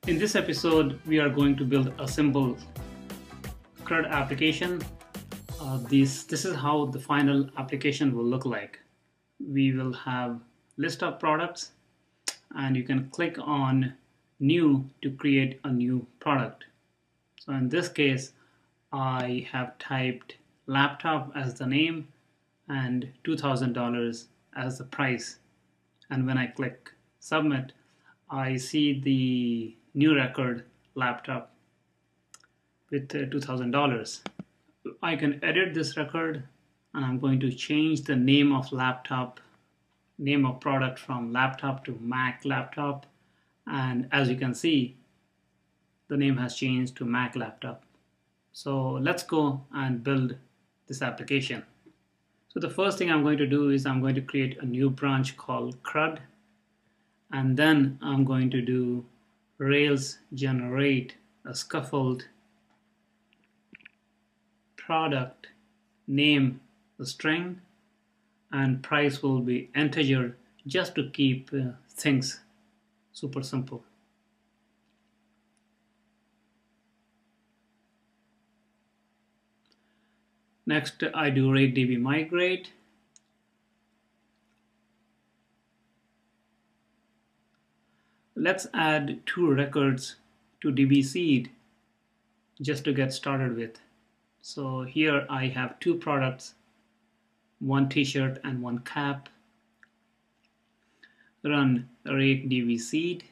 In this episode, we are going to build a simple CRUD application. This is how the final application will look like. We will have list of products, and you can click on new to create a new product. So in this case, I have typed laptop as the name and $2,000 as the price. And when I click submit, I see the new record laptop with $2,000. I can edit this record, and I'm going to change the name of product from laptop to Mac laptop. And as you can see, the name has changed to Mac laptop. So let's go and build this application. So the first thing I'm going to do is I'm going to create a new branch called CRUD, and then I'm going to do Rails generate a scaffold product name the string, and price will be integer, just to keep things super simple. Next, I do rate db migrate. Let's add 2 records to db seed just to get started with. So here I have 2 products, 1 t-shirt and 1 cap. Run rate db seed.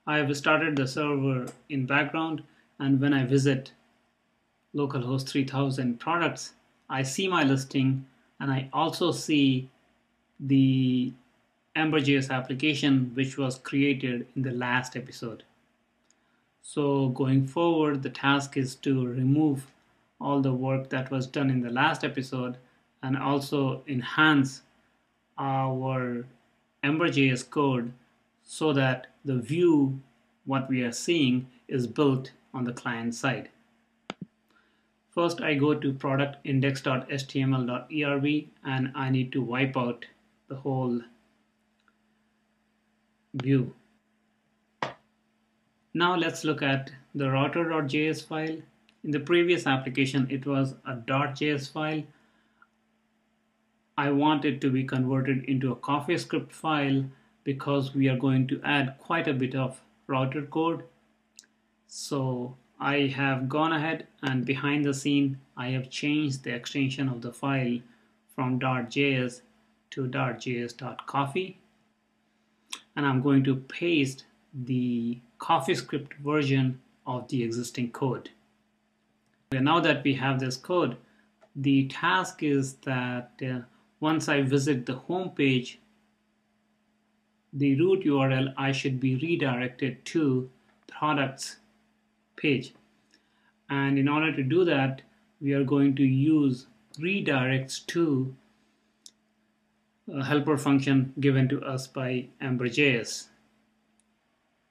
I have started the server in background, and when I visit localhost 3000 products, I see my listing, and I also see the ember.js application which was created in the last episode. So going forward, the task is to remove all the work that was done in the last episode and also enhance our ember.js code so that the view, what we are seeing, is built on the client side. First, I go to product index.html.erb, and I need to wipe out the whole view. Now let's look at the router.js file. In the previous application, it was a .js file. I want it to be converted into a CoffeeScript file because we are going to add quite a bit of router code. So I have gone ahead and behind the scene, I have changed the extension of the file from .js to .js.coffee. And I'm going to paste the CoffeeScript version of the existing code. And now that we have this code, the task is that once I visit the home page, the root URL, I should be redirected to products page. And in order to do that, we are going to use redirects to a helper function given to us by ember.js.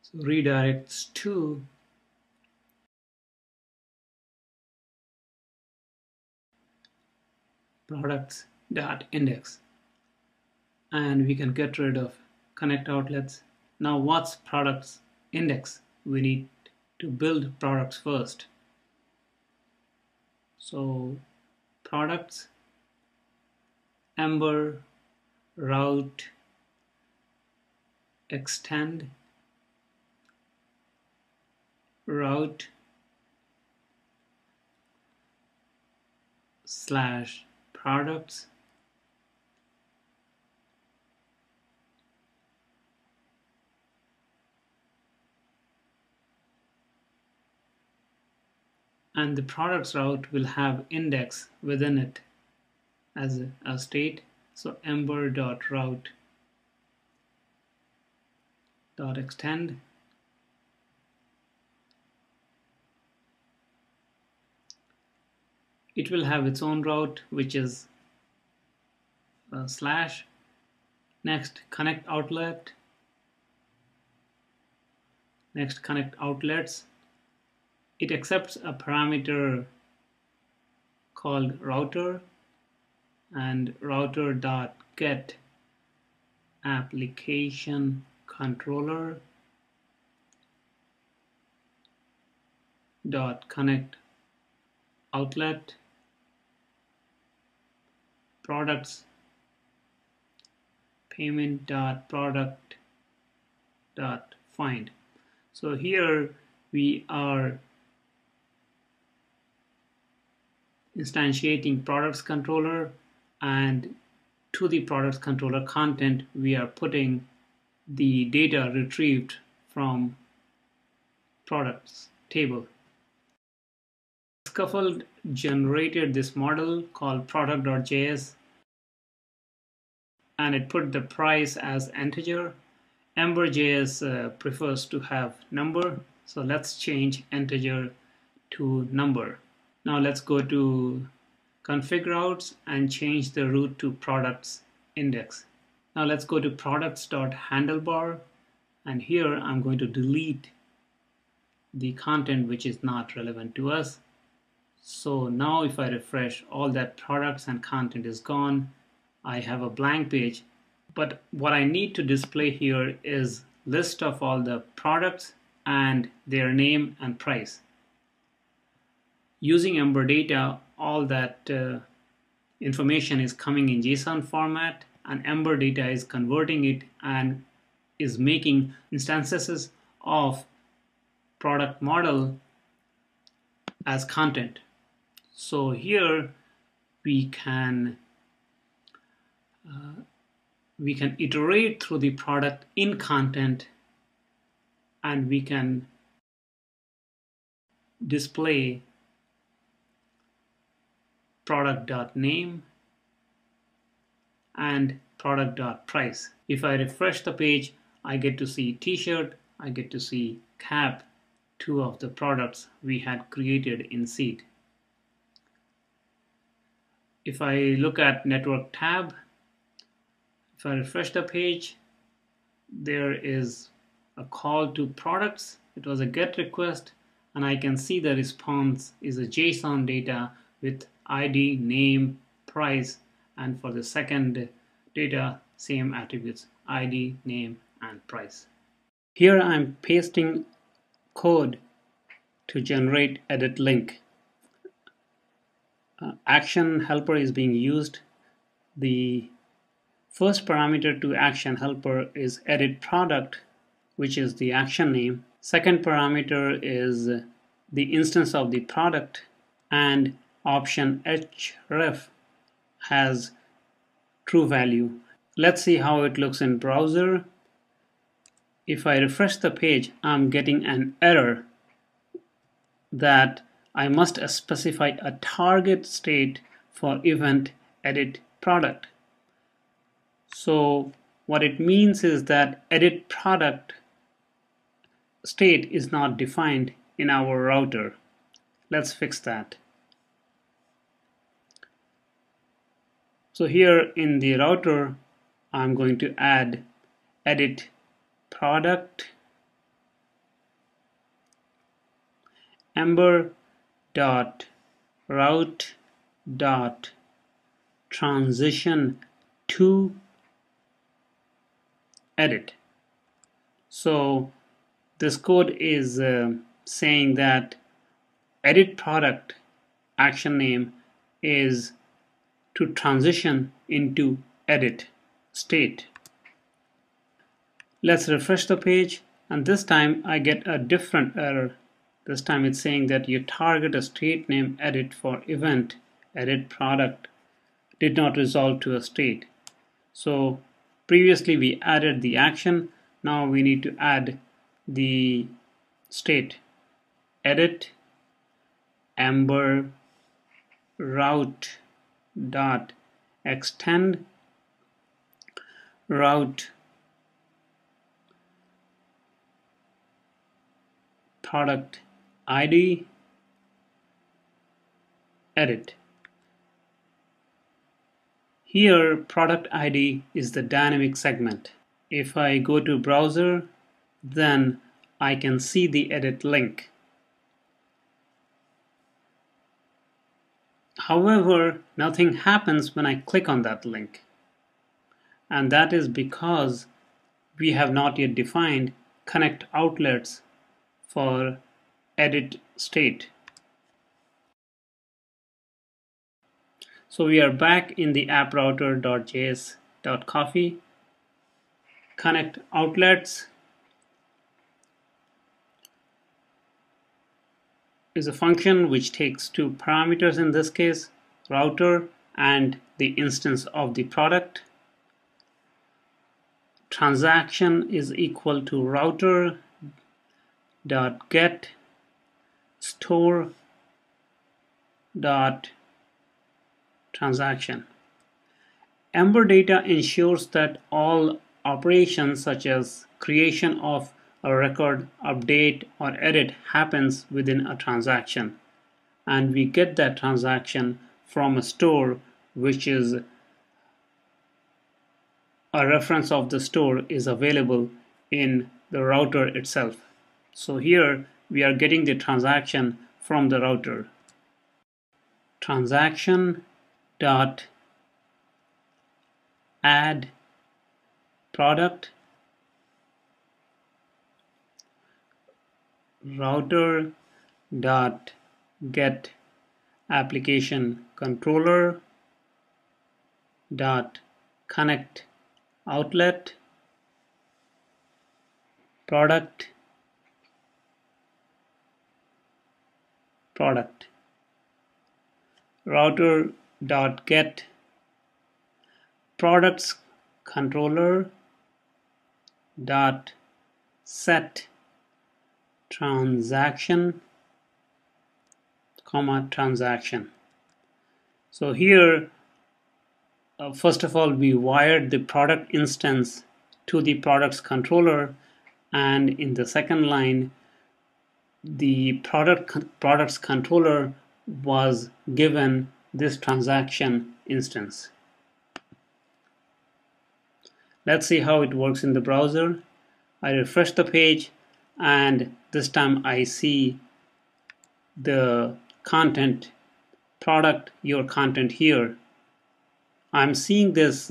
So redirects to products.index, and we can get rid of connect outlets. Now what's products index? We need to build products first. So products ember route extend route / products and the products route will have index within it as a state. So ember.route.extend. It will have its own route, which is /. Next, connect outlet. Next, connect outlets. It accepts a parameter called router, and router.get application controller dot connect outlet products payment dot product dot find. So here we are instantiating products controller, and to the products controller content we are putting the data retrieved from products table. Scaffold generated this model called product.js, and it put the price as integer. Ember.js prefers to have number, so let's change integer to number. Now let's go to config routes and change the route to products index. Now let's go to products.handlebar, and here I'm going to delete the content which is not relevant to us. So now if I refresh, all that products and content is gone. I have a blank page, but what I need to display here is list of all the products and their name and price. Using Ember data, all that information is coming in JSON format, and Ember data is converting it and is making instances of product model as content. So here we can iterate through the product in content, and we can display product.name and product.price. If I refresh the page, I get to see t-shirt, I get to see cap, two of the products we had created in Seed. If I look at network tab, if I refresh the page, there is a call to products. It was a GET request, and I can see the response is a JSON data with ID, name, price, and for the second data, same attributes, ID, name, and price. Here I'm pasting code to generate edit link. Action helper is being used. The first parameter to action helper is edit product, which is the action name. Second parameter is the instance of the product, and option href has true value. Let's see how it looks in browser. If I refresh the page, I'm getting an error that I must specify a target state for event edit product. So what it means is that edit product state is not defined in our router. Let's fix that. So here in the router, I'm going to add edit product ember dot route dot transition to edit. So this code is saying that edit product action name is to transition into edit state. Let's refresh the page, and this time I get a different error. This time it's saying that you target a state name edit for event edit product did not resolve to a state. So previously we added the action, now we need to add the state. Edit ember route dot extend route product ID edit. Here product ID is the dynamic segment. If I go to browser, then I can see the edit link. However, nothing happens when I click on that link. and that is because we have not yet defined connect outlets for edit state. So we are back in the approuter.js.coffee. Connect outlets is a function which takes two parameters, in this case router and the instance of the product. Transaction is equal to router dot get store dot transaction. Ember data ensures that all operations such as creation of a record, update, or edit happens within a transaction, and we get that transaction from a store, which is a reference of the store is available in the router itself. So here we are getting the transaction from the router. Transaction dot add product router dot get application controller dot connect outlet product router dot get products controller dot set transaction comma transaction. So here first of all we wired the product instance to the products controller, and in the second line the products controller was given this transaction instance. Let's see how it works in the browser. I refresh the page, and this time I see the content product your content here. I'm seeing this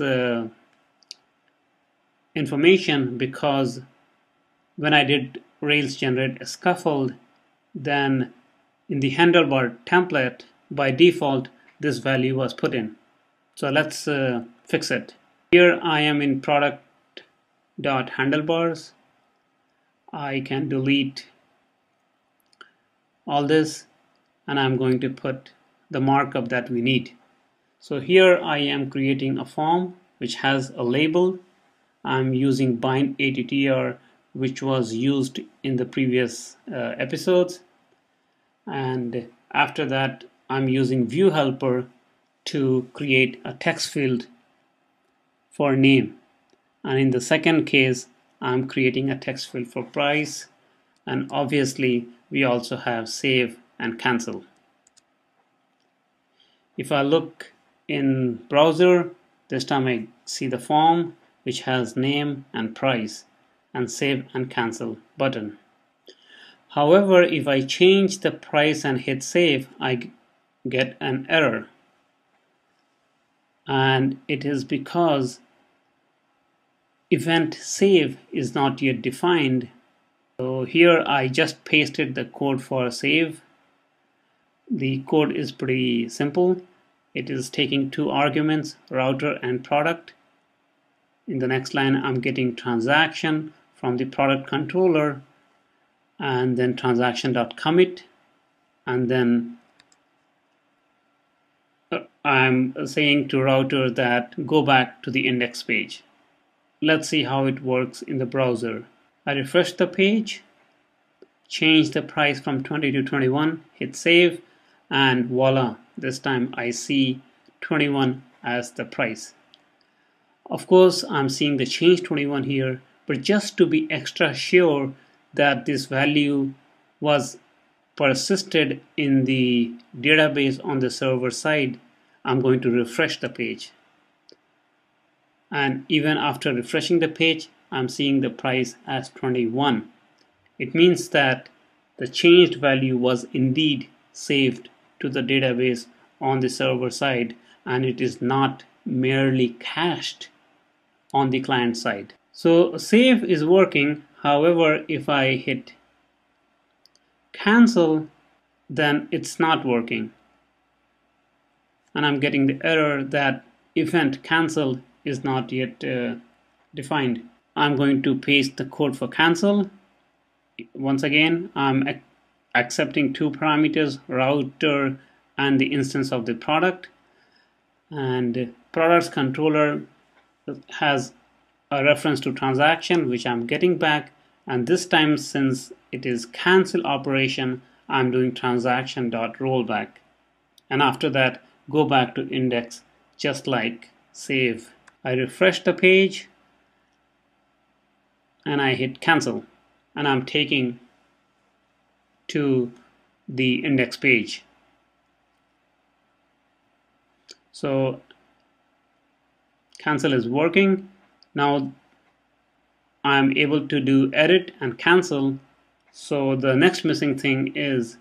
information because when I did Rails generate a scaffold, then in the handlebar template by default this value was put in. So let's fix it. Here I am in product.handlebars. I can delete all this, and I'm going to put the markup that we need. So here I am creating a form which has a label. I'm using bind attr, which was used in the previous episodes, and after that I'm using view helper to create a text field for name, and in the second case I'm creating a text field for price, and obviously we also have save and cancel. If I look in browser, this time I see the form which has name and price and save and cancel button. However, if I change the price and hit save, I get an error, and it is because event save is not yet defined. So here I just pasted the code for save. The code is pretty simple. It is taking two arguments, router and product. In the next line I'm getting transaction from the product controller, and then transaction.commit, and then I'm saying to router that go back to the index page. Let's see how it works in the browser. I refresh the page, change the price from 20 to 21, hit save, and voila, this time I see 21 as the price. Of course, I'm seeing the change 21 here, but just to be extra sure that this value was persisted in the database on the server side, I'm going to refresh the page. And even after refreshing the page, I'm seeing the price as 21. It means that the changed value was indeed saved to the database on the server side, and it is not merely cached on the client side. So save is working. However, if I hit cancel, then it's not working. And I'm getting the error that event cancel is not yet defined. I'm going to paste the code for cancel. Once again, I'm accepting two parameters, router and the instance of the product. And products controller has a reference to transaction, which I'm getting back. And this time, since it is cancel operation, I'm doing transaction.rollback. And after that, go back to index, just like save. I refresh the page and I hit cancel, and I'm taking to the index page. So cancel is working. Now I'm able to do edit and cancel. So the next missing thing is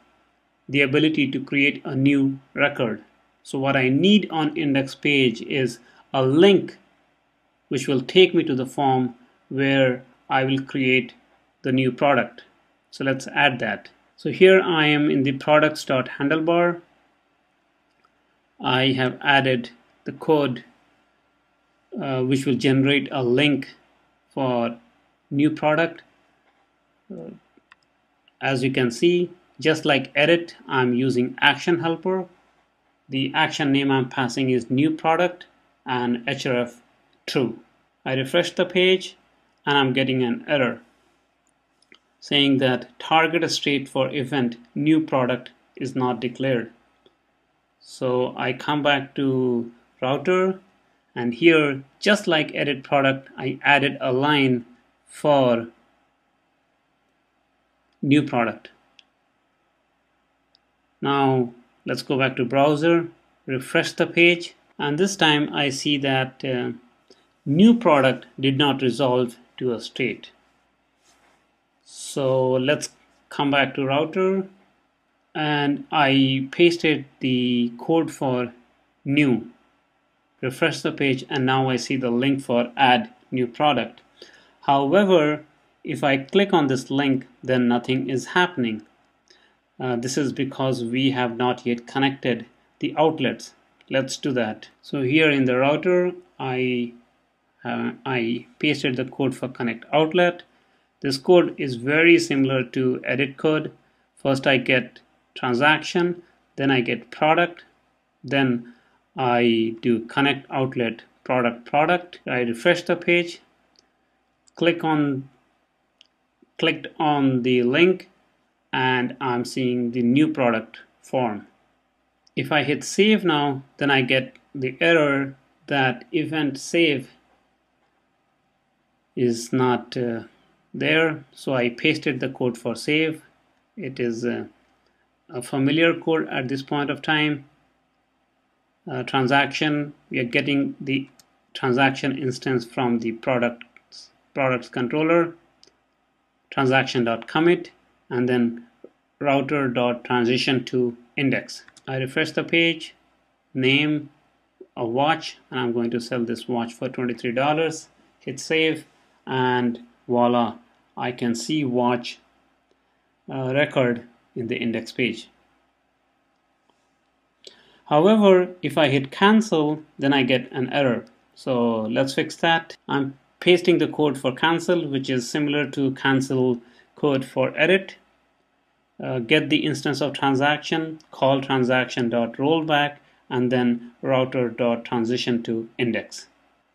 the ability to create a new record. So what I need on index page is a link which will take me to the form where I will create the new product. So let's add that. So here I am in the products.handlebar. I have added the code which will generate a link for new product. As you can see, just like edit, I'm using action helper. The action name I'm passing is new product and href true. I refresh the page and I'm getting an error saying that target state for event new product is not declared. So I come back to router, and here, just like edit product, I added a line for new product. Now let's go back to browser, refresh the page, and this time I see that new product did not resolve to a state. So let's come back to router, and I pasted the code for new. Refresh the page, and now I see the link for add new product. However, if I click on this link, then nothing is happening. This is because we have not yet connected the outlets. Let's do that. So here in the router, I pasted the code for connect outlet. This code is very similar to edit code. First I get transaction, then I get product, then I do connect outlet product. I refresh the page, clicked on the link, and I'm seeing the new product form. If I hit save now, then I get the error that event save is not there. So I pasted the code for save. It is a familiar code at this point of time. Transaction, we are getting the transaction instance from the products controller, transaction.commit, and then router.transition to index. I refresh the page, name a watch, and I'm going to sell this watch for $23. Hit save, and voila, I can see watch record in the index page. However, if I hit cancel, then I get an error. So let's fix that. I'm pasting the code for cancel, which is similar to cancel code for edit. Get the instance of transaction, call transaction.rollback, and then router.transition to index.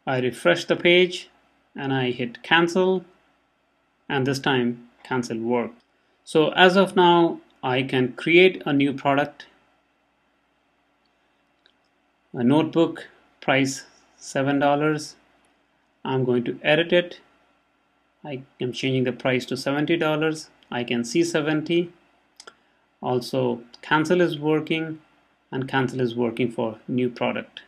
I refresh the page and I hit cancel, and this time cancel worked. So as of now, I can create a new product. A notebook, price $7. I'm going to edit it. I am changing the price to $70. I can see 70. Also, cancel is working, and cancel is working for new product.